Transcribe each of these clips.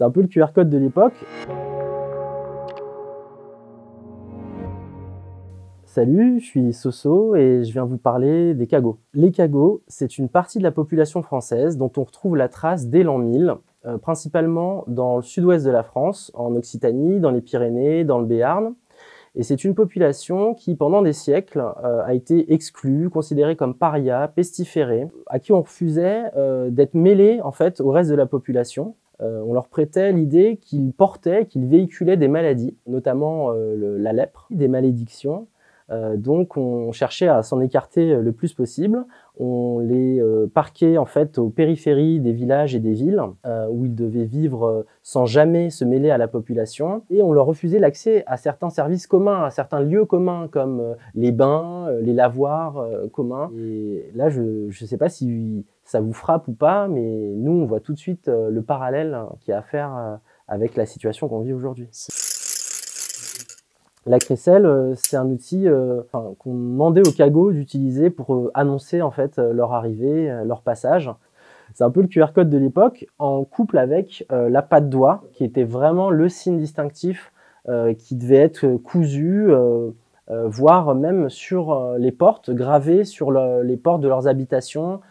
C'est un peu le QR code de l'époque. Salut, je suis Soso et je viens vous parler des Cagots. Les Cagots, c'est une partie de la population française dont on retrouve la trace dès l'an 1000, principalement dans le sud-ouest de la France, en Occitanie, dans les Pyrénées, dans le Béarn. Et c'est une population qui, pendant des siècles, a été exclue, considérée comme paria, pestiférée, à qui on refusait d'être mêlés en fait, au reste de la population. On leur prêtait l'idée qu'ils portaient, qu'ils véhiculaient des maladies, notamment la lèpre, des malédictions. Donc on cherchait à s'en écarter le plus possible. On les parquait en fait aux périphéries des villages et des villes où ils devaient vivre sans jamais se mêler à la population, et on leur refusait l'accès à certains services communs, à certains lieux communs comme les bains, les lavoirs communs. Et là je ne sais pas si ça vous frappe ou pas, mais nous on voit tout de suite le parallèle qu'il y a à faire avec la situation qu'on vit aujourd'hui. La crécelle, c'est un outil qu'on demandait aux cagots d'utiliser pour annoncer en fait leur arrivée, leur passage. C'est un peu le QR code de l'époque, en couple avec la patte d'oie, qui était vraiment le signe distinctif qui devait être cousu, voire même sur les portes, gravé sur les portes de leurs habitations,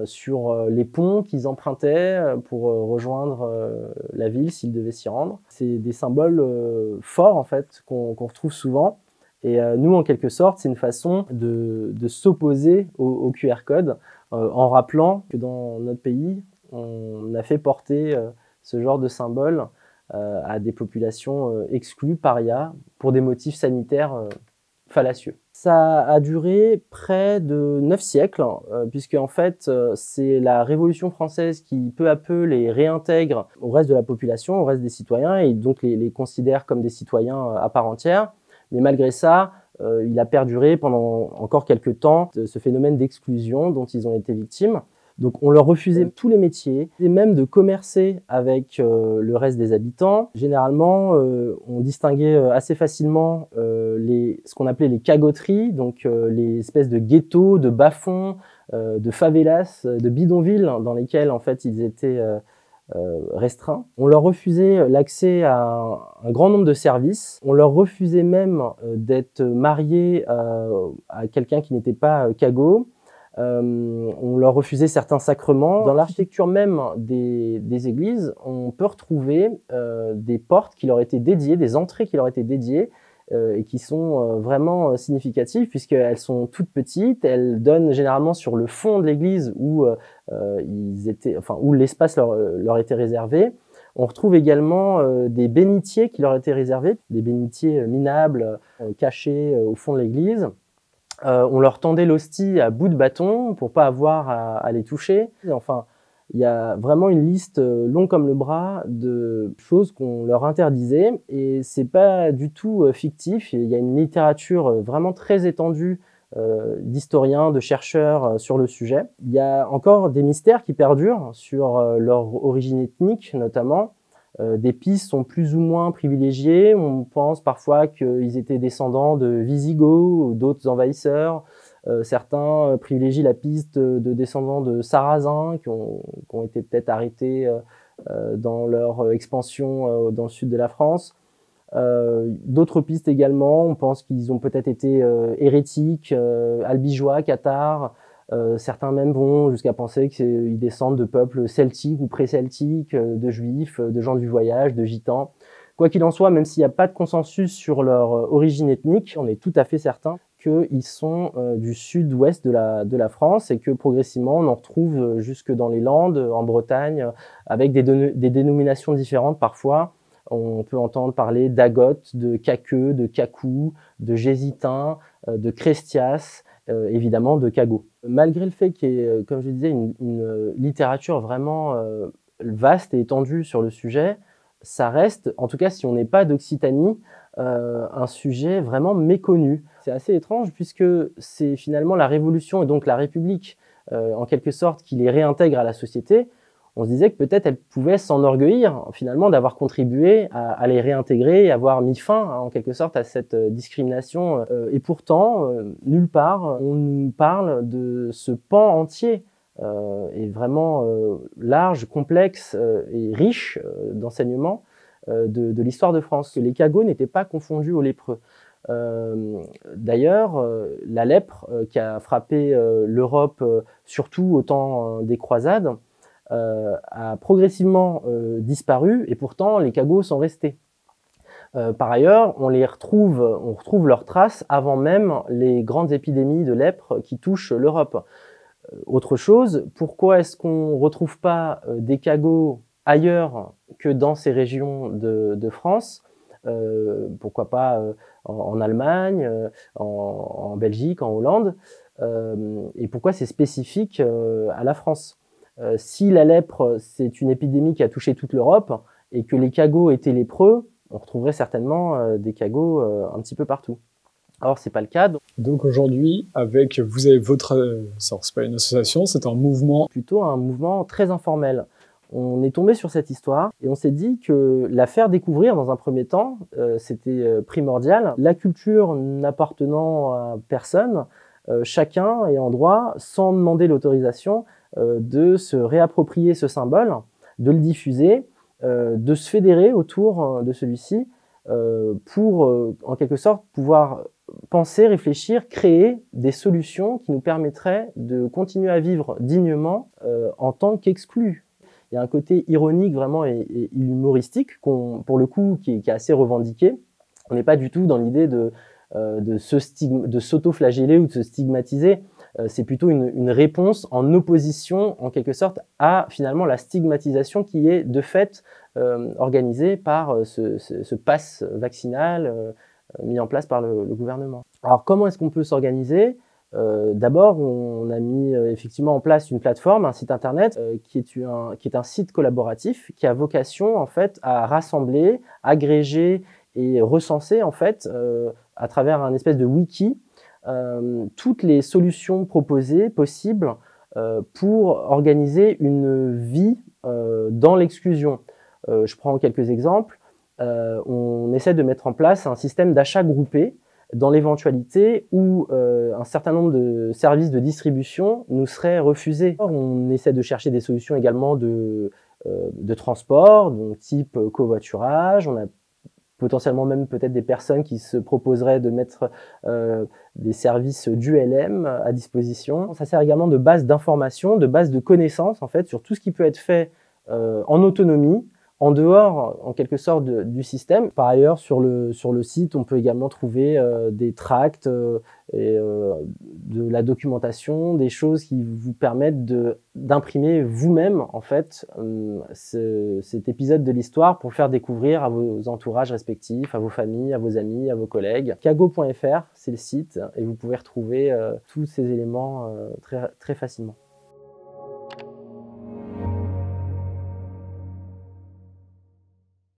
sur les ponts qu'ils empruntaient pour rejoindre la ville s'ils devaient s'y rendre. C'est des symboles forts en fait qu'on retrouve souvent, et nous en quelque sorte c'est une façon de s'opposer au QR code en rappelant que dans notre pays on a fait porter ce genre de symbole à des populations exclues, parias, pour des motifs sanitaires fallacieux. Ça a duré près de 9 siècles, puisque en fait c'est la Révolution française qui peu à peu les réintègre au reste de la population, au reste des citoyens, et donc les considère comme des citoyens à part entière. Mais malgré ça, il a perduré pendant encore quelques temps ce phénomène d'exclusion dont ils ont été victimes. Donc on leur refusait tous les métiers, et même de commercer avec le reste des habitants. Généralement, on distinguait assez facilement ce qu'on appelait les cagoteries, donc les espèces de ghettos, de bas-fonds, de favelas, de bidonvilles dans lesquels en fait ils étaient restreints. On leur refusait l'accès à un grand nombre de services. On leur refusait même d'être mariés à quelqu'un qui n'était pas cagot. On leur refusait certains sacrements. Dans l'architecture même des églises, on peut retrouver des portes qui leur étaient dédiées, des entrées qui leur étaient dédiées, et qui sont vraiment significatives puisqu'elles sont toutes petites. Elles donnent généralement sur le fond de l'église où où l'espace leur était réservé. On retrouve également des bénitiers qui leur étaient réservés, des bénitiers minables cachés au fond de l'église. On leur tendait l'hostie à bout de bâton pour pas avoir à les toucher. Enfin, il y a vraiment une liste longue comme le bras de choses qu'on leur interdisait, et c'est pas du tout fictif. Il y a une littérature vraiment très étendue d'historiens, de chercheurs sur le sujet. Il y a encore des mystères qui perdurent sur leur origine ethnique notamment. Des pistes sont plus ou moins privilégiées. On pense parfois qu'ils étaient descendants de Visigoths ou d'autres envahisseurs. Certains privilégient la piste de descendants de Sarrasins qui ont été peut-être arrêtés dans leur expansion dans le sud de la France. D'autres pistes également, on pense qu'ils ont peut-être été hérétiques, albigeois, cathares. Certains même vont jusqu'à penser qu'ils descendent de peuples celtiques ou pré-celtiques, de juifs, de gens du voyage, de gitans. Quoi qu'il en soit, même s'il n'y a pas de consensus sur leur origine ethnique, on est tout à fait certain qu'ils sont du sud-ouest de la France, et que progressivement on en retrouve jusque dans les Landes, en Bretagne, avec des dénominations différentes parfois. On peut entendre parler d'Agotes, de Caqueux, de Cacou, de Gésitin, de Crestias, évidemment de Cagots. Malgré le fait qu'il y ait, comme je disais, une littérature vraiment vaste et étendue sur le sujet, ça reste, en tout cas si on n'est pas d'Occitanie, un sujet vraiment méconnu. C'est assez étrange puisque c'est finalement la Révolution et donc la République, en quelque sorte, qui les réintègre à la société. On se disait que peut-être elle pouvait s'enorgueillir finalement d'avoir contribué à les réintégrer et avoir mis fin en quelque sorte à cette discrimination. Et pourtant, nulle part on nous parle de ce pan entier est vraiment large, complexe et riche d'enseignements de l'histoire de France. Les cagots n'étaient pas confondus aux lépreux. D'ailleurs, la lèpre qui a frappé l'Europe, surtout au temps des croisades, a progressivement disparu et pourtant les cagots sont restés. Par ailleurs, on retrouve leurs traces avant même les grandes épidémies de lèpre qui touchent l'Europe. Autre chose, pourquoi est-ce qu'on ne retrouve pas des cagots ailleurs que dans ces régions de France? Pourquoi pas en Allemagne, en Belgique, en Hollande, et pourquoi c'est spécifique à la France? Si la lèpre, c'est une épidémie qui a touché toute l'Europe et que les cagots étaient lépreux, on retrouverait certainement des cagots un petit peu partout. Or, c'est pas le cas. Donc aujourd'hui, vous avez votre, c'est pas une association, c'est un mouvement. Plutôt un mouvement très informel. On est tombé sur cette histoire et on s'est dit que la faire découvrir dans un premier temps, c'était primordial. La culture n'appartenant à personne, chacun est en droit, sans demander l'autorisation, de se réapproprier ce symbole, de le diffuser, de se fédérer autour de celui-ci pour, en quelque sorte, pouvoir penser, réfléchir, créer des solutions qui nous permettraient de continuer à vivre dignement en tant qu'exclus. Il y a un côté ironique vraiment et humoristique, pour le coup, qui est assez revendiqué. On n'est pas du tout dans l'idée de s'auto-flageller ou de se stigmatiser. C'est plutôt une réponse en opposition, en quelque sorte, à finalement la stigmatisation qui est de fait organisée par ce pass vaccinal mis en place par le gouvernement. Alors comment est-ce qu'on peut s'organiser? D'abord, on a mis effectivement en place une plateforme, un site internet qui est un site collaboratif qui a vocation en fait à rassembler, agréger et recenser en fait à travers un espèce de wiki toutes les solutions proposées possibles pour organiser une vie dans l'exclusion. Je prends quelques exemples. On essaie de mettre en place un système d'achat groupé dans l'éventualité où un certain nombre de services de distribution nous seraient refusés. On essaie de chercher des solutions également de transport, donc type covoiturage. On a potentiellement même peut-être des personnes qui se proposeraient de mettre des services d'ULM à disposition. Ça sert également de base d'information, de base de connaissances en fait sur tout ce qui peut être fait en autonomie, en dehors, en quelque sorte, du système. Par ailleurs, sur le site, on peut également trouver des tracts et de la documentation, des choses qui vous permettent d'imprimer vous-même, en fait, cet épisode de l'histoire pour le faire découvrir à vos entourages respectifs, à vos familles, à vos amis, à vos collègues. Cago.fr, c'est le site, et vous pouvez retrouver tous ces éléments très facilement.